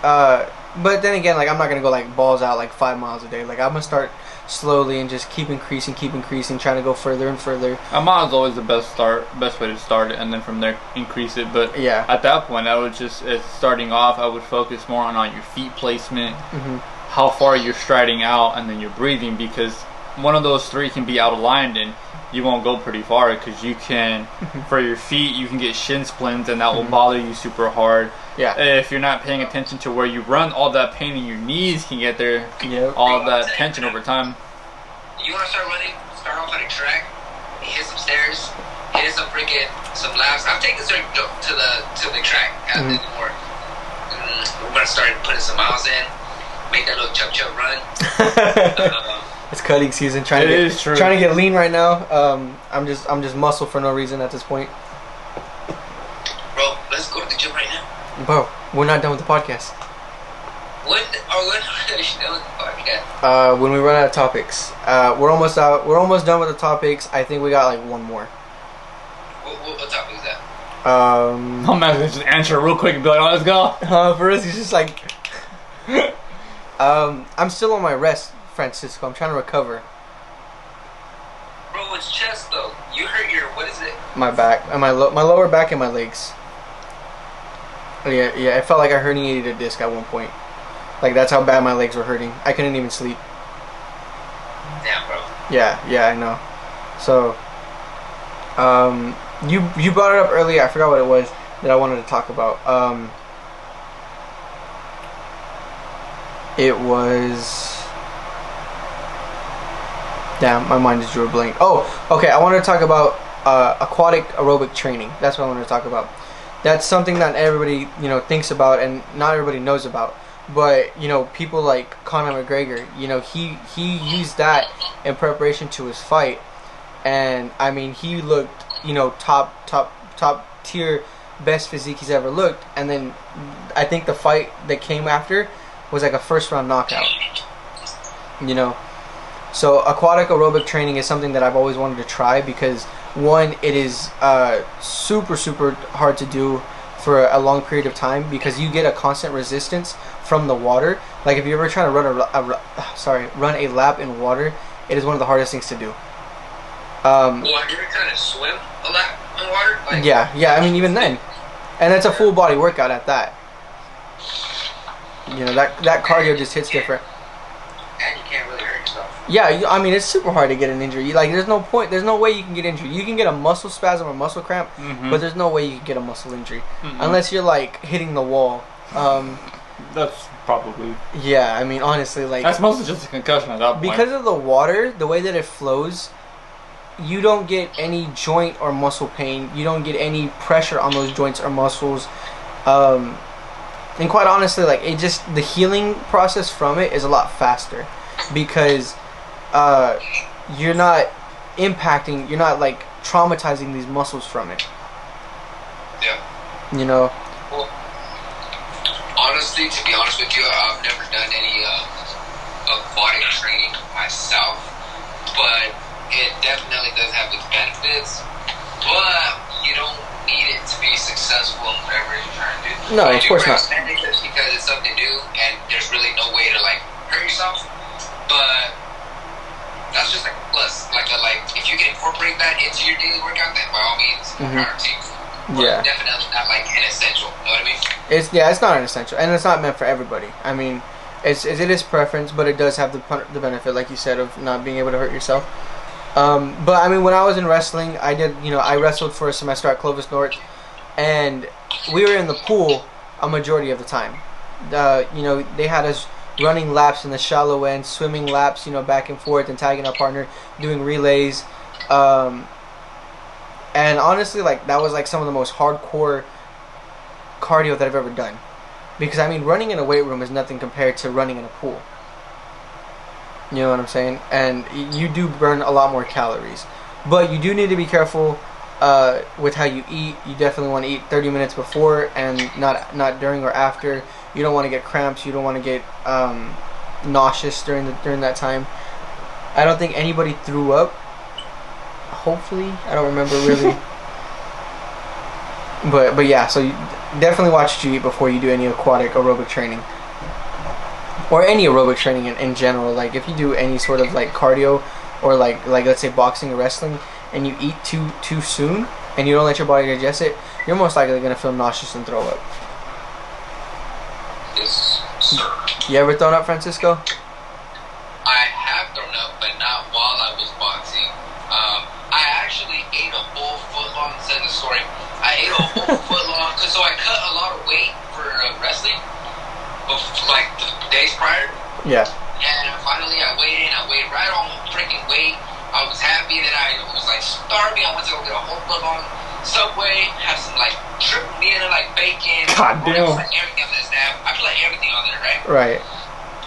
But then again, like I'm not gonna go like balls out like 5 miles a day. Like I'm gonna start slowly and just keep increasing, trying to go further and further. A mile is always the best way to start it, and then from there increase it. But yeah, at that point, I would just starting off, I would focus more on your feet placement, how far you're striding out, and then your breathing, because one of those 3 can be out of line and you won't go pretty far, because you can, for your feet, you can get shin splints and that will bother you super hard. Yeah. If you're not paying attention to where you run, all that pain in your knees can get there. Yep. All that tension over time. You want to start running? Start off on a track, hit some stairs, hit some laps. I'm taking certain to the track anymore. We're gonna start putting some miles in, make that little chub run. It's cutting season. Trying to get lean right now. I'm just muscle for no reason at this point. Bro, let's go to the gym right now. Bro, we're not done with the podcast. When are we done with the podcast? When we run out of topics. We're almost out. We're almost done with the topics. I think we got like one more. What topic is that? I'm not gonna just answer real quick and be like, oh, let's go. For us, he's just like, I'm still on my rest, Francisco. I'm trying to recover. Bro, it's chest though. You hurt your, what is it? My back, and my lower back and my legs. Yeah. It felt like I herniated a disc at one point. Like that's how bad my legs were hurting. I couldn't even sleep. Damn, bro. Yeah, I know. So, you brought it up earlier. I forgot what it was that I wanted to talk about. It was. Damn, my mind just drew a blank. Oh, okay. I wanted to talk about aquatic aerobic training. That's what I wanted to talk about. That's something that everybody thinks about and not everybody knows about. But people like Conor McGregor, he used that in preparation to his fight, and I mean he looked top tier, best physique he's ever looked. And then I think the fight that came after was like a first round knockout. So aquatic aerobic training is something that I've always wanted to try because one, it is super hard to do for a long period of time because you get a constant resistance from the water. Like if you ever try to run a lap in water, it is one of the hardest things to do. Well, have you ever tried to swim a lap in water? Like, yeah. I mean, even then, and that's a full body workout at that. That cardio just hits different. And you can't really hurt yourself. Yeah, I mean it's super hard to get an injury. Like there's no point. There's no way you can get injured. You can get a muscle spasm or muscle cramp, but there's no way you can get a muscle injury unless you're like hitting the wall. That's probably. Yeah, I mean honestly, like that's mostly just a concussion at that point. Because of the water, the way that it flows, you don't get any joint or muscle pain. You don't get any pressure on those joints or muscles. And quite honestly, like the healing process from it is a lot faster because you're not like traumatizing these muscles from it. Yeah. Well, honestly, to be honest with you, I've never done any aquatic training myself, but it definitely does have its benefits. But you don't need it to be successful in whatever you're trying to do. No, of course not. Just because it's something new and there's really no way to like hurt yourself. But that's just like a plus. Like if you can incorporate that into your daily workout, then by all means, power to you. But definitely not like an essential. You know what I mean? It's not an essential, and it's not meant for everybody. I mean, it is preference, but it does have the benefit, like you said, of not being able to hurt yourself. But I mean, when I was in wrestling, I wrestled for a semester at Clovis North, and we were in the pool a majority of the time. They had us running laps in the shallow end, swimming laps, back and forth, and tagging our partner, doing relays. And honestly, like that was like some of the most hardcore cardio that I've ever done, because I mean, running in a weight room is nothing compared to running in a pool. You know what I'm saying? And you do burn a lot more calories. But you do need to be careful with how you eat. You definitely want to eat 30 minutes before and not during or after. You don't want to get cramps. You don't want to get nauseous during that time. I don't think anybody threw up. Hopefully. I don't remember really. But yeah, so you definitely watch what you eat before you do any aquatic aerobic training. Or any aerobic training in general. Like if you do any sort of like cardio or like let's say boxing or wrestling, and you eat too soon and you don't let your body digest it, you're most likely gonna feel nauseous and throw up. Yes, sir. You ever thrown up, Francisco? I have thrown up, but not while I was boxing. I actually ate a whole foot long. Said the story. I ate a whole foot long, so I cut a lot of weight for wrestling. Like the days prior. Yeah. And finally I weighed in. I weighed right on freaking weight. I was happy that I was like starving. I went to go get a whole foot long Subway, have some like triple meat in it, like bacon. God damn. Like everything on this tab. I put like everything on there, right? Right.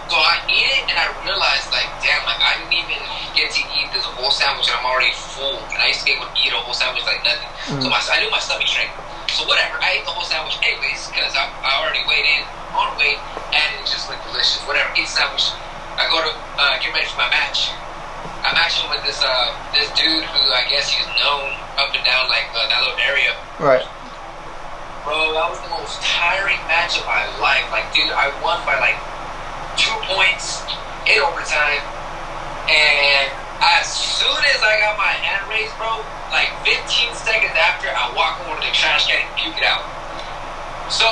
So I eat it and I realized like, damn, like I didn't even get to eat this whole sandwich and I'm already full. And I used to be able to eat a whole sandwich like nothing. So I knew my stomach shrank. So whatever, I ate the whole sandwich anyways because I already weighed in on weight and it just looked delicious. Whatever, eat sandwich. I go to get ready for my match. I'm matching with this dude who I guess he's known up and down like that little area. Right. bro. That was the most tiring match of my life. Like, dude, I won by like 2 points in overtime. And as soon as I got my hand raised, bro, like 15 seconds after, I walk over to the trash can and puke it out. So,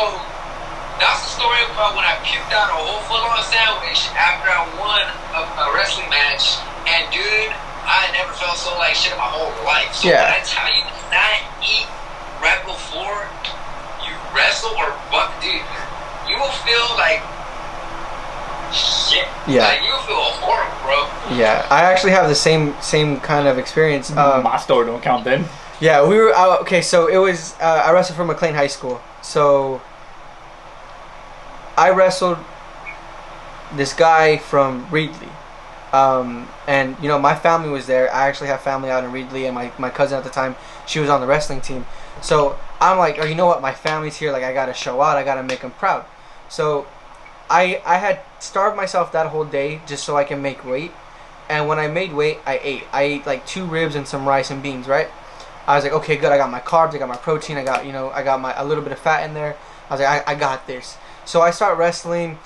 that's the story about when I puked out a whole full-on sandwich after I won a wrestling match. And, dude, I never felt so like shit in my whole life. So, when I tell you to not eat right before you wrestle or what, dude, you will feel like shit. Yeah. Like, you feel horrible, bro. Yeah, I actually have the same kind of experience. My story don't count then. Yeah, we were okay. So it was I wrestled from McLean High School. So I wrestled this guy from Reedley, and you know my family was there. I actually have family out in Reedley, and my cousin at the time, she was on the wrestling team. So I'm like, oh, you know what? My family's here. Like I gotta show out. I gotta make them proud. So I had starved myself that whole day just so I can make weight. And when I made weight, I ate like 2 ribs and some rice and beans, right? I was like, okay, good. I got my carbs, I got my protein, I got a little bit of fat in there. I was like, I got this. So I start wrestling,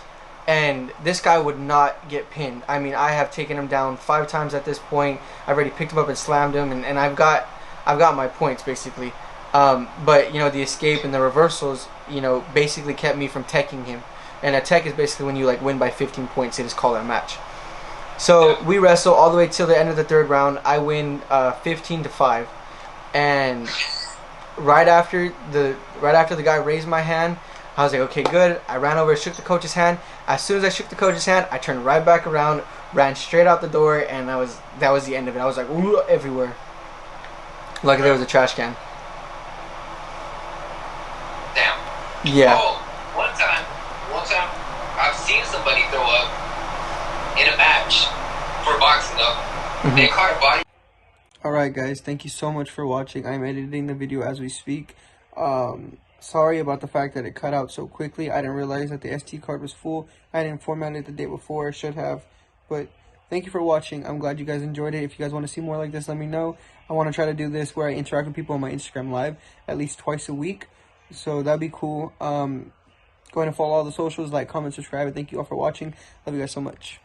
and this guy would not get pinned. I mean, I have taken him down 5 times at this point. I've already picked him up and slammed him, and I've got my points basically. But you know, the escape and the reversals, you know, basically kept me from teching him. And a tech is basically when you like win by 15 points. They just call it a match. So we wrestle all the way till the end of the 3rd round. I win 15-5, and right after the guy raised my hand, I was like, okay, good. I ran over, shook the coach's hand. As soon as I shook the coach's hand, I turned right back around, ran straight out the door, and that was the end of it. I was like, ooh, everywhere. Luckily there was a trash can. Damn. Yeah. Oh, one time, I've seen somebody throw up in a match for boxing though. Mm-hmm. They caught a body. Alright guys, thank you so much for watching. I'm editing the video as we speak. Sorry about the fact that it cut out so quickly. I didn't realize that the SD card was full. I didn't format it the day before. I should have. But thank you for watching. I'm glad you guys enjoyed it. If you guys want to see more like this, let me know. I want to try to do this where I interact with people on my Instagram Live at least twice a week. So that'd be cool. Go ahead and follow all the socials, like, comment, subscribe, and thank you all for watching. Love you guys so much.